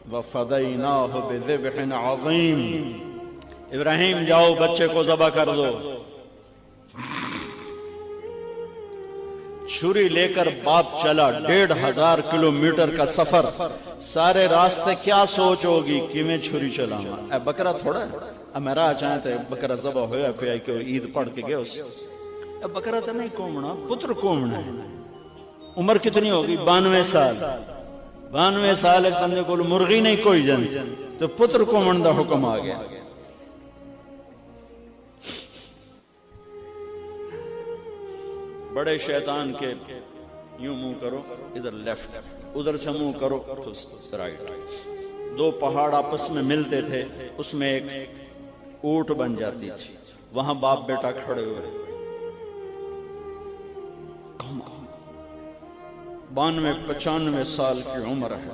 वफ़दैनाहु बिज़िब्हिन अज़ीम। इब्राहिम जाओ बच्चे को ज़बह कर दो। छुरी लेकर बाप चला 1500 किलोमीटर का सफर। सारे रास्ते क्या सोच होगी कि मैं छुरी चलावा, बकरा थोड़ा अब मेरा चाहे तो बकरा ज़बह होया पे क्यों ईद पढ़ के गए उस बकरा तो नहीं कोमना, पुत्र कोमना है। उम्र कितनी होगी? 92 साल। 92 साल एक बंदे को मुर्गी नहीं कोई जन, तो पुत्र कोमन का हुक्म आ गया। बड़े शैतान के यूं मुंह करो इधर लेफ्ट, उधर से मुंह करो तो राइट। दो पहाड़ आपस में मिलते थे, उसमें एक ऊंट बन जाती थी। वहां बाप बेटा खड़े हुए। 92-95 साल की उम्र है।